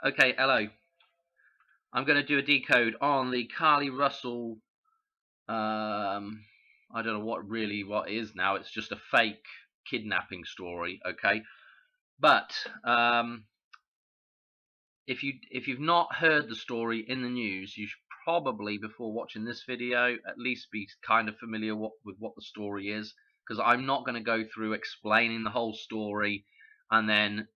Okay, hello. I'm going to do a decode on the Carlee Russell. I don't know what it is now. It's just a fake kidnapping story. Okay, but if you've not heard the story in the news, you should probably, before watching this video, at least be kind of familiar with what the story is, because I'm not going to go through explaining the whole story and then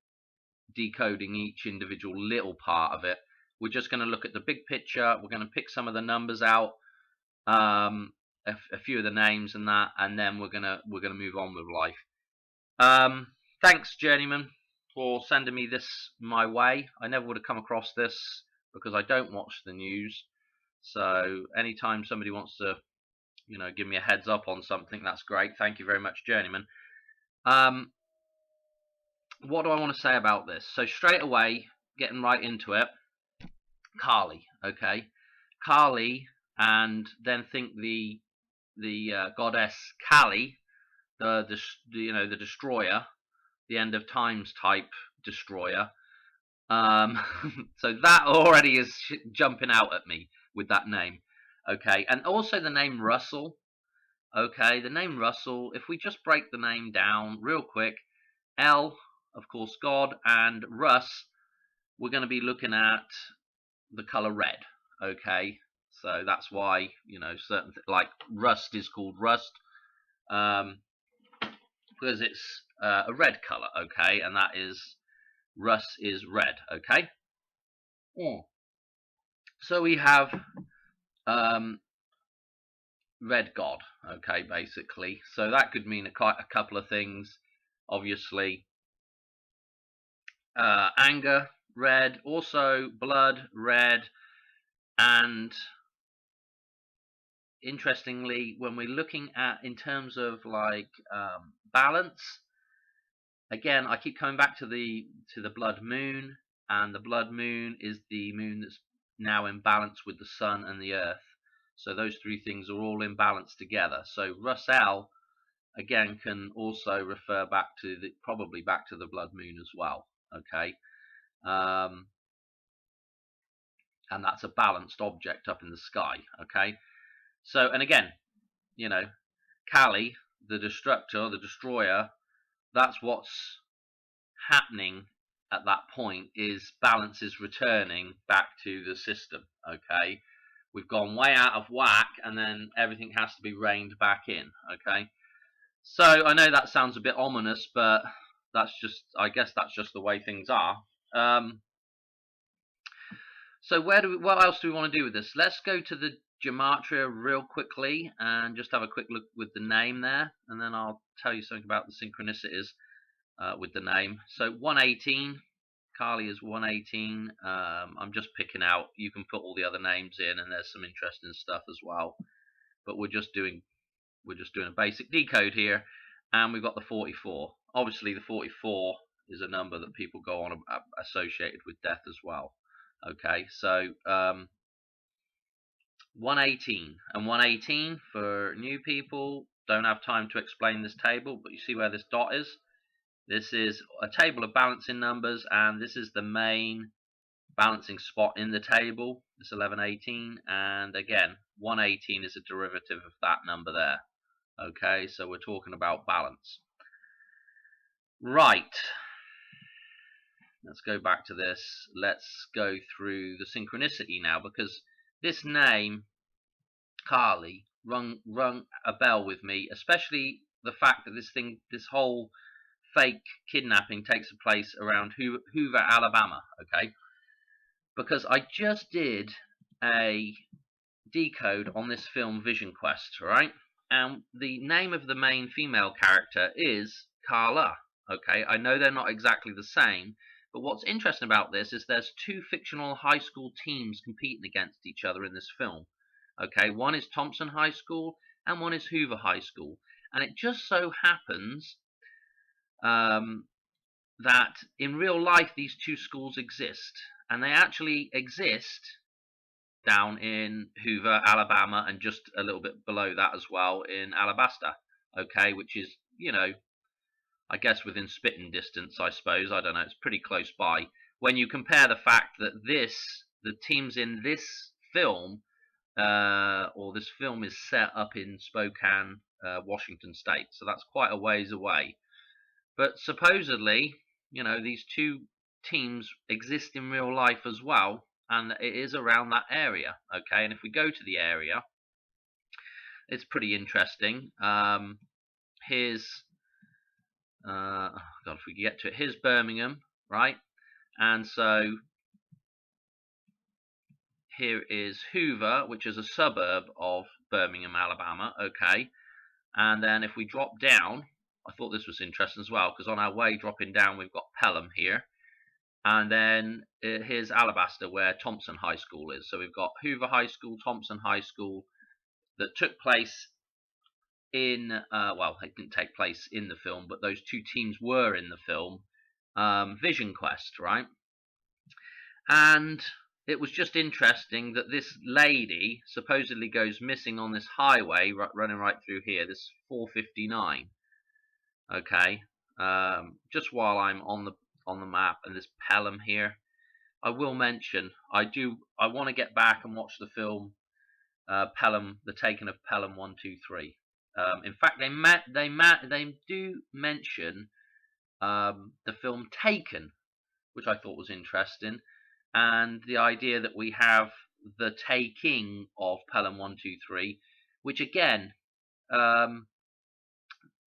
decoding each individual little part of it. We're just going to look at the big picture. We're going to pick some of the numbers out, a few of the names and that, and then we're gonna move on with life. Thanks, Journeyman, for sending me this my way. I never would have come across this because I don't watch the news. So anytime somebody wants to, give me a heads up on something, that's great. Thank you very much, Journeyman. What do I want to say about this? So straight away, getting right into it, Carlee, okay, Carlee, and then think the goddess Carlee, the destroyer, the end of times type destroyer. So that already is jumping out at me with that name, okay, and also the name Russell. Okay, the name Russell. If we just break the name down real quick, L, of course, God, and Russ, we're going to be looking at the color red. Okay, so that's why certain like rust is called rust, because it's a red color. Okay, and that is rust is red. Okay. So we have red God. Okay, basically. So that could mean quite a couple of things. Obviously, anger, red. Also, blood, red. And interestingly, when we're looking at in terms of like balance, again, I keep coming back to the blood moon, and the blood moon is the moon that's now in balance with the sun and the earth. So those three things are all in balance together. So Russell again can also refer back to probably back to the blood moon as well. Okay, and that's a balanced object up in the sky. Okay, so and again, Carlee, the destructor, the destroyer, that's what's happening at that point, is balance is returning back to the system. Okay, we've gone way out of whack, and then everything has to be reined back in. Okay, so I know that sounds a bit ominous, but I guess that's just the way things are. So what else do we want to do with this? Let's go to the gematria real quickly and just have a quick look with the name there, and then I'll tell you something about the synchronicities with the name. So 118, Carlee is 118. I'm just picking out. You can put all the other names in, and there's some interesting stuff as well. But we're just doing a basic decode here, and we've got the 44. Obviously, the 44 is a number that people go on associated with death as well. Okay, so 118 and 118 for new people. Don't have time to explain this table, but you see where this dot is? This is a table of balancing numbers, and this is the main balancing spot in the table, this 1118, and again 118 is a derivative of that number there. Okay, so we're talking about balance. Right, let's go back to this. Let's go through the synchronicity now, because this name Carlee rung a bell with me, especially the fact that this whole fake kidnapping takes place around Hoover, Alabama. Okay, because I just did a decode on this film Vision Quest, right? And the name of the main female character is Carla. Okay, I know they're not exactly the same, but what's interesting about this is there's two fictional high school teams competing against each other in this film. Okay, one is Thompson High School and one is Hoover High School, and it just so happens that in real life these two schools exist, and they actually exist down in Hoover, Alabama, and just a little bit below that as well in Alabasta. Okay, which is, I guess within spitting distance, I suppose. I don't know, it's pretty close by. when you compare the fact that the teams in this film, or this film is set up in Spokane, Washington State, so that's quite a ways away. But supposedly, these two teams exist in real life as well, and it is around that area. Okay, and if we go to the area, it's pretty interesting. Here's oh God, if we get to it, here's Birmingham, right? And so here is Hoover, which is a suburb of Birmingham, Alabama. Okay, and then if we drop down, I thought this was interesting as well, because on our way dropping down, we've got Pelham here, and then here's Alabaster, where Thompson High School is. So we've got Hoover High School, Thompson High School, that took place in, well, it didn't take place in the film, but those two teams were in the film, Vision Quest, right? And it was just interesting that this lady supposedly goes missing on this highway running right through here, this 459. Okay, just while I'm on the map and this Pelham here, I will mention I want to get back and watch the film Pelham, The Taking of Pelham 1, 2, 3. In fact, they do mention the film Taken, which I thought was interesting, and the idea that we have the taking of Pelham 1, 2, 3, which again,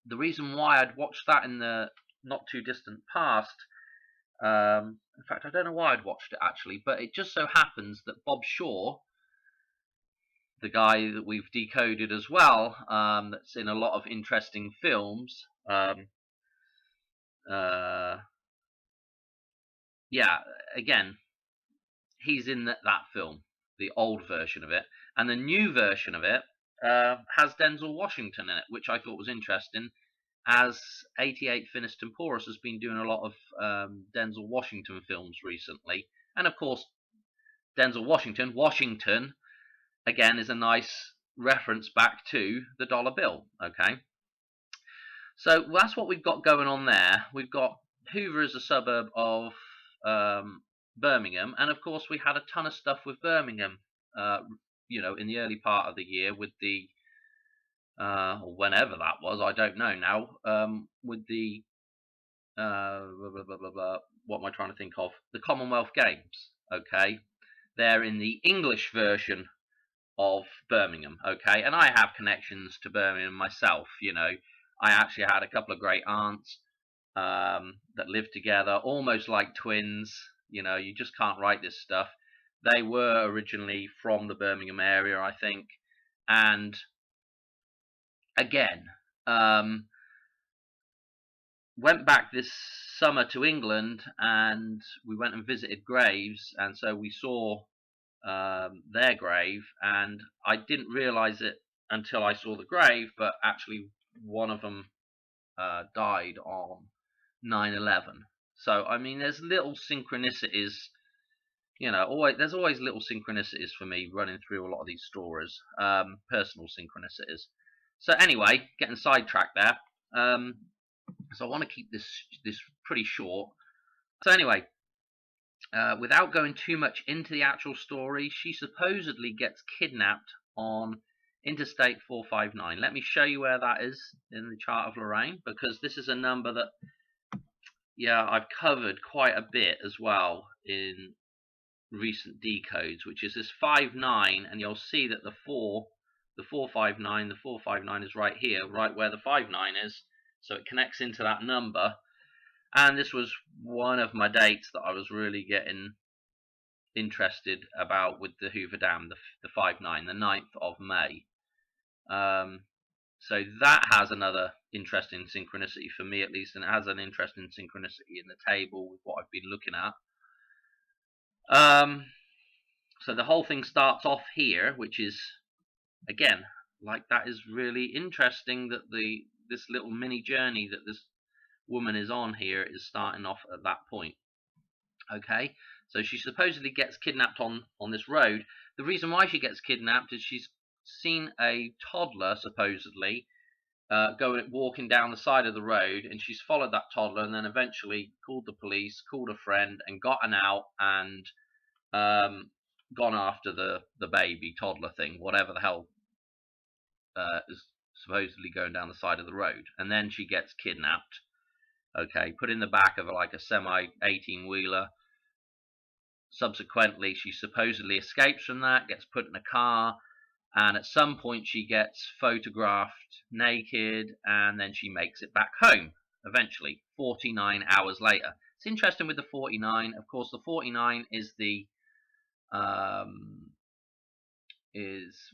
the reason why I'd watched that in the not too distant past, in fact, I don't know why I'd watched it actually, but it just so happens that Bob Shaw, the guy that we've decoded as well, that's in a lot of interesting films, yeah, again, he's in that film, the old version of it, and the new version of it has Denzel Washington in it, which I thought was interesting, as 88 Finished and Porous has been doing a lot of Denzel Washington films recently, and of course Denzel Washington again is a nice reference back to the dollar bill. Okay, so that's what we've got going on there. We've got Hoover as a suburb of Birmingham, and of course we had a ton of stuff with Birmingham, in the early part of the year with the or whenever that was, I don't know now, with the what am I trying to think of? The Commonwealth Games. Okay, they're in the English version of Birmingham. Okay, and I have connections to Birmingham myself. I actually had a couple of great aunts that lived together, almost like twins. You just can't write this stuff. They were originally from the Birmingham area, I think, and again, went back this summer to England, and we went and visited graves, and so we saw their grave, and I didn't realize it until I saw the grave, but actually one of them died on 9/11. So I mean, there's little synchronicities, there's always little synchronicities for me running through a lot of these stories, personal synchronicities. So anyway, getting sidetracked there. So I want to keep this pretty short. So anyway, without going too much into the actual story, she supposedly gets kidnapped on Interstate 459. Let me show you where that is in the chart of Lorraine, because this is a number that, I've covered quite a bit as well in recent decodes, which is this 59, and you'll see that the 459 is right here, right where the 59 is, so it connects into that number. And this was one of my dates that I was really getting interested about with the Hoover Dam, the 59, the 9th of May. So that has another interesting synchronicity for me, at least, and it has an interesting synchronicity in the table with what I've been looking at. So the whole thing starts off here, which is, again, like, that is really interesting that this little mini journey that this woman is on here is starting off at that point. Okay, so she supposedly gets kidnapped on this road. The reason why she gets kidnapped is she's seen a toddler, supposedly, walking down the side of the road, and she's followed that toddler, and then eventually called the police, called a friend, and gotten out and gone after the baby toddler thing, whatever the hell is supposedly going down the side of the road. And then she gets kidnapped, okay, put in the back of like a semi 18-wheeler. Subsequently, she supposedly escapes from that, gets put in a car, and at some point she gets photographed naked, and then she makes it back home eventually 49 hours later. It's interesting with the 49. Of course, the 49 is the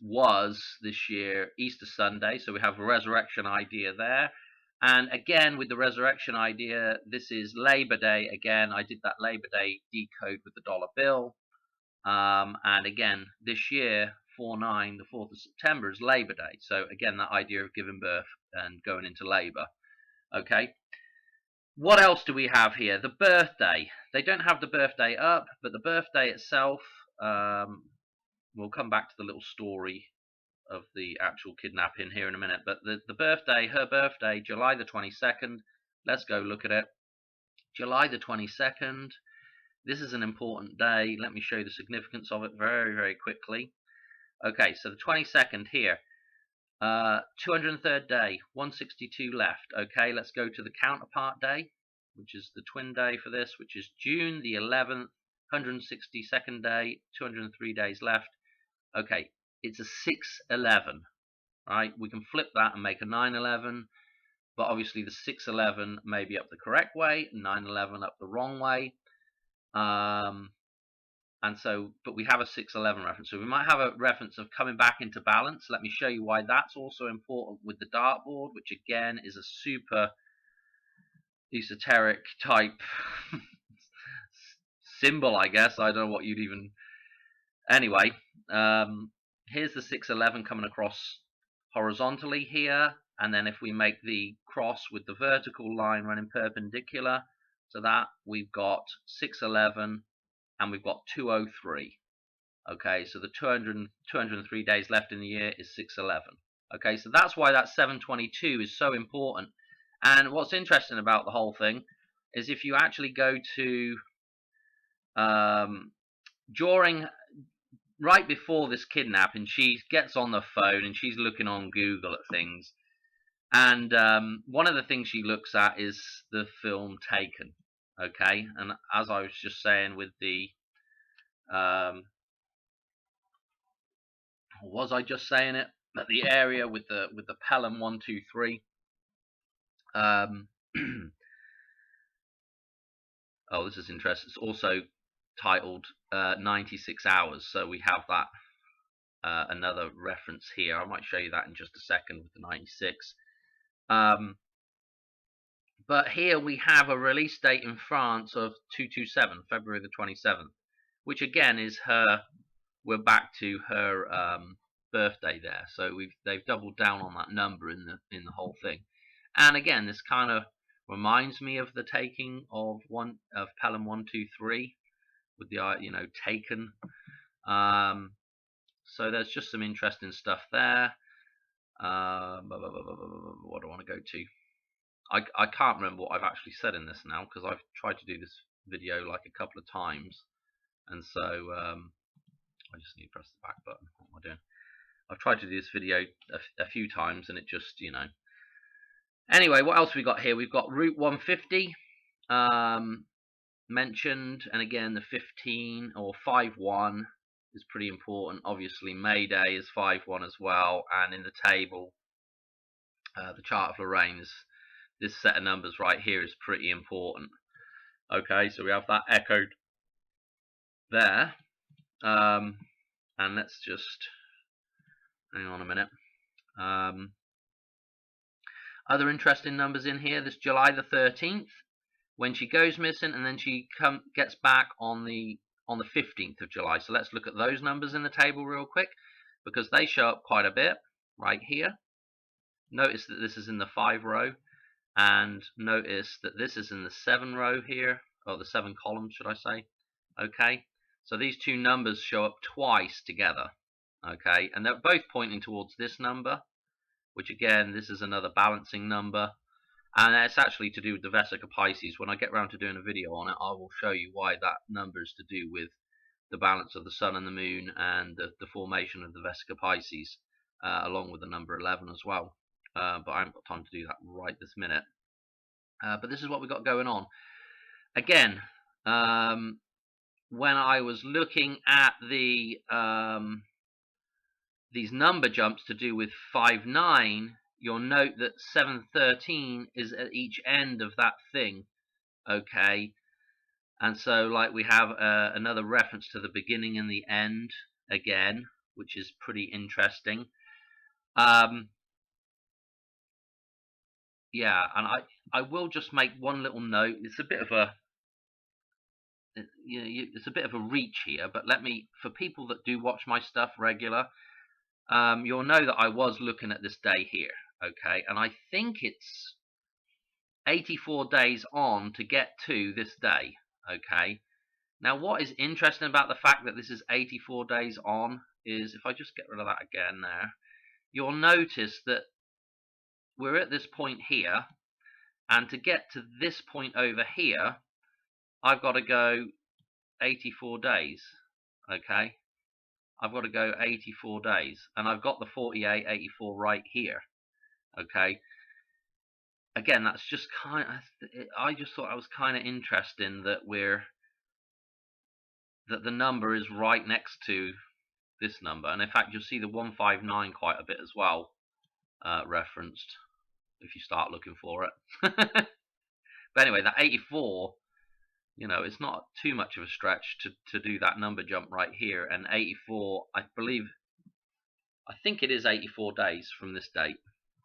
was this year Easter Sunday, so we have a resurrection idea there. And again, with the resurrection idea, this is Labor Day. Again, I did that Labor Day decode with the dollar bill. And again, this year, 4/9, the 4th of September, is Labor Day. So again, that idea of giving birth and going into labor. Okay. What else do we have here? The birthday. They don't have the birthday up, but the birthday itself, we'll come back to the little story of the actual kidnapping here in a minute. But the birthday, her birthday, July the 22nd. Let's go look at it. July the 22nd. This is an important day. Let me show you the significance of it very, very quickly. Okay, so the 22nd here. 203rd day, 162 left. Okay, let's go to the counterpart day, which is the twin day for this, which is June the 11th, 162nd day, 203 days left. Okay, it's a 6/11, right? We can flip that and make a 9/11, but obviously the 6/11 may be up the correct way, 9/11 up the wrong way. And so, but we have a 6/11 reference, so we might have a reference of coming back into balance. Let me show you why that's also important with the dartboard, which again is a super esoteric type symbol, I guess. I don't know what you'd even. Anyway, here's the 6/11 coming across horizontally here, and then if we make the cross with the vertical line running perpendicular to that, we've got 6/11. And we've got 203. Okay, so the 203 days left in the year is 6/11. Okay, so that's why that 7/22 is so important. And what's interesting about the whole thing is if you actually go to right before this kidnapping, she gets on the phone and she's looking on Google at things. And one of the things she looks at is the film Taken. Okay, and as I was just saying with the was I just saying it that the area with the Pelham 123 oh, this is interesting. It's also titled 96 hours, so we have that another reference here. I might show you that in just a second with the 96. But here we have a release date in France of 2/27, February the 27th, which again is her. We're back to her birthday there, so they've doubled down on that number in the whole thing. And again, this kind of reminds me of the taking of Pelham 123 with the Taken. So there's just some interesting stuff there. What do I want to go to? I can't remember what I've actually said in this now because I've tried to do this video like a couple of times, and so I just need to press the back button. What am I doing? I've tried to do this video a few times and it just, Anyway, what else we got here? We've got Route 150 mentioned, and again the 15 or 5/1 is pretty important. Obviously May Day is 5/1 as well, and in the table, the chart of Lorraine's, this set of numbers right here is pretty important. Okay, so we have that echoed there. And let's just hang on a minute. Other interesting numbers in here. This July the 13th, when she goes missing, and then she gets back on the 15th of July. So let's look at those numbers in the table real quick, because they show up quite a bit right here. Notice that this is in the 5 row, and notice that this is in the 7 row here, or the 7 columns, should I say? Okay. So these two numbers show up twice together, okay, and they're both pointing towards this number, which again, this is another balancing number. And it's actually to do with the Vesica Pisces. When I get around to doing a video on it, I will show you why that number is to do with the balance of the Sun and the Moon and the formation of the Vesica Pisces, along with the number 11 as well. But I haven't got time to do that right this minute. But this is what we've got going on. Again, when I was looking at the these number jumps to do with 5-9, you'll note that 7-13 is at each end of that thing, okay? And so, like, we have another reference to the beginning and the end again, which is pretty interesting. Yeah, and I will just make one little note. It's a bit of a it's a bit of a reach here, but for people that do watch my stuff regular, you'll know that I was looking at this day here, okay, and I think it's 84 days on to get to this day, okay. Now, what is interesting about the fact that this is 84 days on is, if I just get rid of that again there, you'll notice that we're at this point here, and to get to this point over here, I've got to go 84 days, okay. I've got to go 84 days, and I've got the 48, 84 right here, okay. Again, that's just I just thought it was kind of interesting that the number is right next to this number, and in fact you'll see the 159 quite a bit as well, referenced if you start looking for it. But anyway, that 84, it's not too much of a stretch to do that number jump right here. And 84, I think it is 84 days from this date,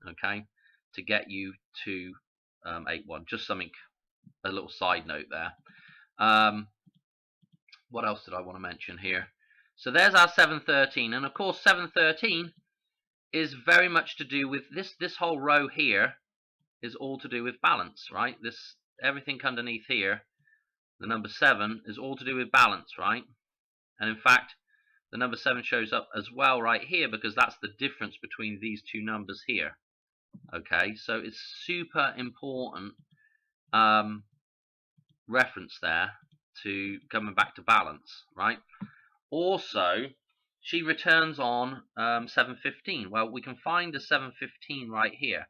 okay, to get you to 81. Just a little side note there. What else did I want to mention here? So there's our 713, and of course 713 is very much to do with this whole row here is all to do with balance, right? Everything underneath here, the number 7, is all to do with balance, right? And in fact, the number 7 shows up as well right here because that's the difference between these two numbers here. Okay, so it's super important reference there to coming back to balance, right? Also, she returns on 715. Well, we can find the 715 right here.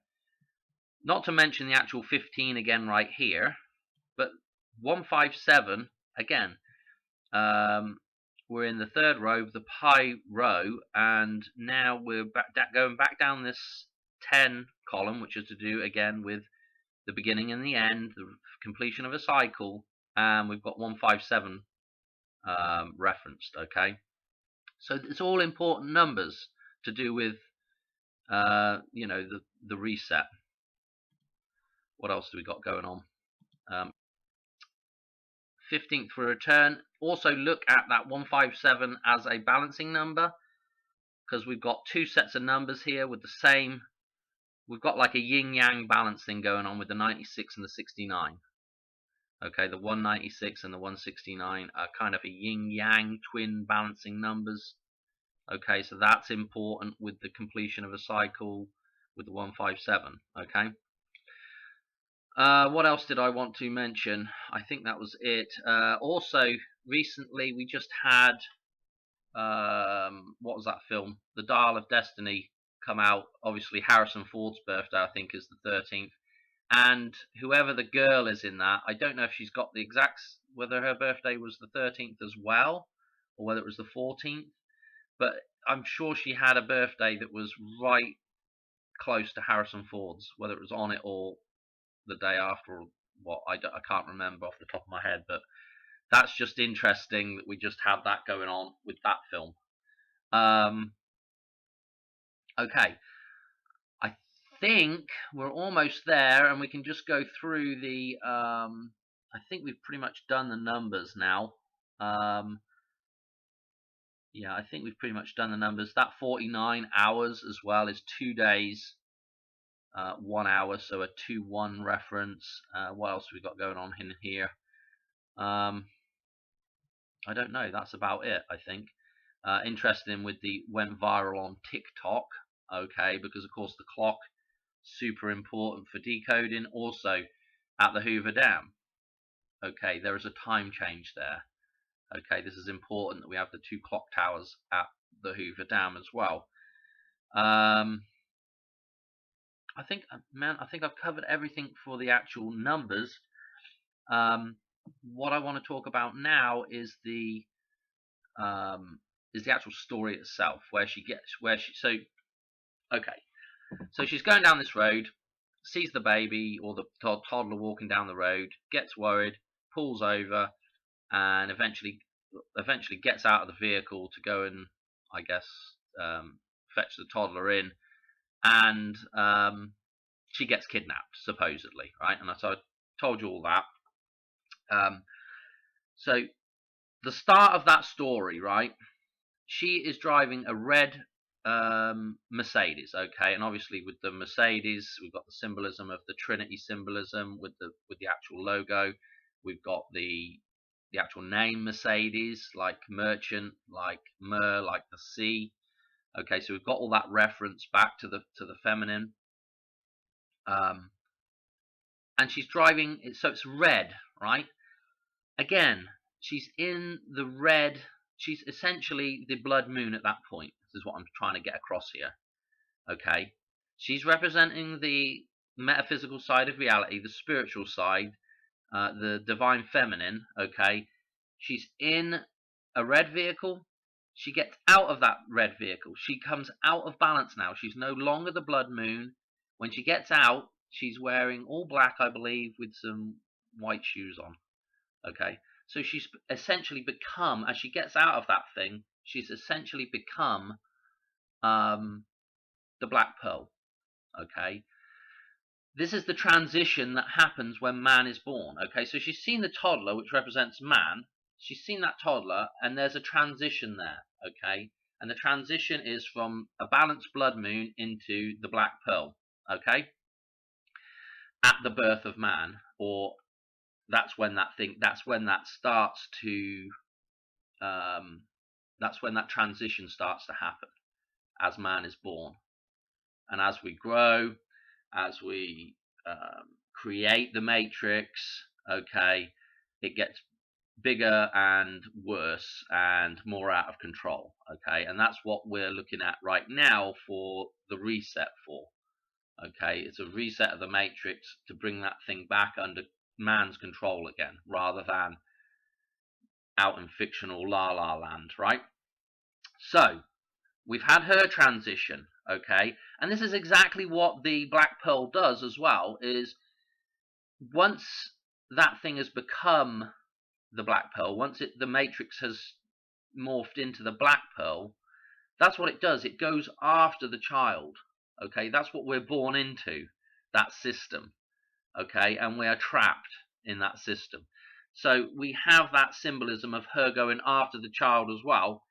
Not to mention the actual 15 again right here, but 157 again. We're in the third row of the pi row, and now we're going back down this 10 column, which is to do again with the beginning and the end, the completion of a cycle, and we've got 157 referenced, okay. So it's all important numbers to do with the reset. What else do we got going on? 15th for return. Also look at that 157 as a balancing number, because we've got two sets of numbers here with the same. We've got like a yin-yang balance thing going on with the 96 and the 69. Okay, the 196 and the 169 are kind of a yin-yang twin balancing numbers. Okay, so that's important with the completion of a cycle with the 157. Okay. What else did I want to mention? I think that was it. Also, recently we just had what was that film? The Dial of Destiny come out. Obviously, Harrison Ford's birthday, I think, is the 13th. And whoever the girl is in that, I don't know if she's got the exacts, whether her birthday was the 13th as well, or whether it was the 14th. But I'm sure she had a birthday that was right close to Harrison Ford's, whether it was on it or the day after, or what, I can't remember off the top of my head. But that's just interesting that we just have that going on with that film. Okay, I think we're almost there, and we can just go through the I think we've pretty much done the numbers now. Yeah, I think we've pretty much done the numbers. That 49 hours as well is 2 days, 1 hour, so a 2-1 reference. What else have we got going on in here? I don't know. That's about it, I think. Interesting with the went viral on TikTok. okay, because of course the clock, super important for decoding. Also at the Hoover Dam, okay, there is a time change there. Okay, this is important that we have the 2 clock towers at the Hoover Dam as well. I think, man, I think I've covered everything for the actual numbers. What I want to talk about now is the actual story itself, where she okay, so she's going down this road, sees the baby or the toddler walking down the road, gets worried, pulls over, and eventually gets out of the vehicle to go and, I guess, fetch the toddler in, and she gets kidnapped, supposedly, right? And so I told you all that. So the start of that story, right? She is driving a red Mercedes, okay, and obviously with the Mercedes, we've got the symbolism of the Trinity symbolism with the actual logo. We've got the actual name Mercedes, like merchant, like mer, like the sea. Okay, so we've got all that reference back to the feminine. And she's driving, so it's red, right? Again, she's in the red. She's essentially the blood moon at that point. This is what I'm trying to get across here. Okay, she's representing the metaphysical side of reality, the spiritual side, the divine feminine. Okay, she's in a red vehicle. She gets out of that red vehicle. She comes out of balance now. She's no longer the blood moon. When she gets out, she's wearing all black, I believe, with some white shoes on. Okay, so she's essentially become, as she gets out of that thing, she's essentially become the black pearl. Okay, this is the transition that happens when man is born. Okay, so she's seen the toddler, which represents man. She's seen that toddler, and there's a transition there. Okay, and the transition is from a balanced blood moon into the black pearl. Okay, at the birth of man, or that's when that starts to that's when that transition starts to happen as man is born. And as we grow, as we create the matrix, okay, it gets bigger and worse and more out of control. Okay, and that's what we're looking at right now for the reset for. Okay, it's a reset of the matrix to bring that thing back under man's control again, rather than out in fictional la la land, right? So we've had her transition, okay, and this is exactly what the black pearl does as well. Is once that thing has become the black pearl, once the matrix has morphed into the black pearl, that's what it does. It goes after the child. Okay, that's what we're born into, that system. Okay, and we are trapped in that system. So we have that symbolism of her going after the child as well,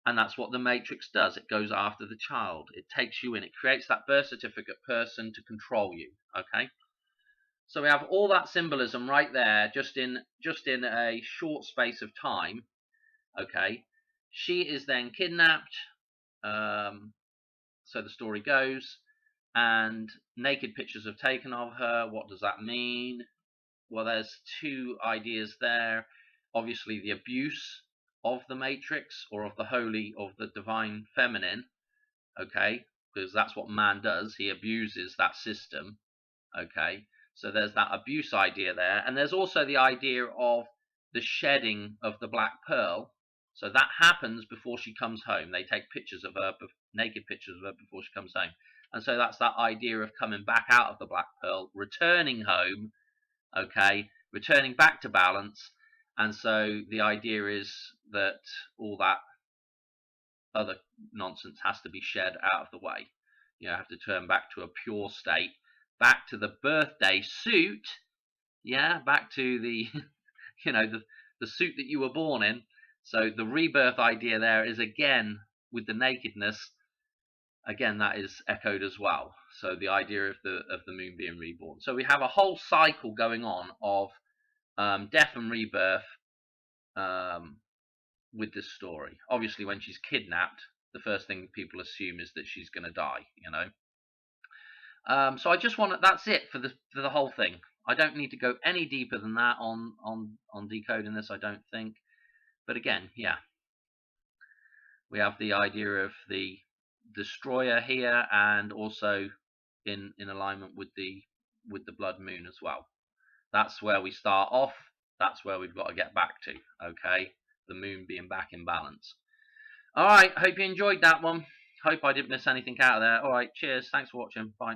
and that's what the matrix does. It goes after the child. It takes you in. It creates that birth certificate person to control you. Okay, so we have all that symbolism right there, just in a short space of time. Okay, she is then kidnapped. So the story goes, and naked pictures are taken of her. What does that mean? Well, there's 2 ideas there. Obviously, the abuse of the matrix, or of the holy, of the divine feminine, okay, because that's what man does. He abuses that system. Okay, so there's that abuse idea there, and there's also the idea of the shedding of the black pearl. So that happens before she comes home. They take pictures of her, naked pictures of her, before she comes home. And so that's that idea of coming back out of the black pearl, returning home, okay, returning back to balance. And so the idea is that all that other nonsense has to be shed out of the way. You have to turn back to a pure state, back to the birthday suit, yeah, back to the, the suit that you were born in. So the rebirth idea there is, again, with the nakedness, again, that is echoed as well. So the idea of the moon being reborn. So we have a whole cycle going on of death and rebirth with this story. Obviously, when she's kidnapped, the first thing people assume is that she's going to die, you know. So I just want to, that's it for the whole thing. I don't need to go any deeper than that on decoding this, I don't think. But again, yeah, we have the idea of the destroyer here, and also in alignment with the blood moon as well. That's where we start off. That's where we've got to get back to. Okay, the moon being back in balance. All right, hope you enjoyed that one. Hope I didn't miss anything out of there. All right, cheers. Thanks for watching. Bye.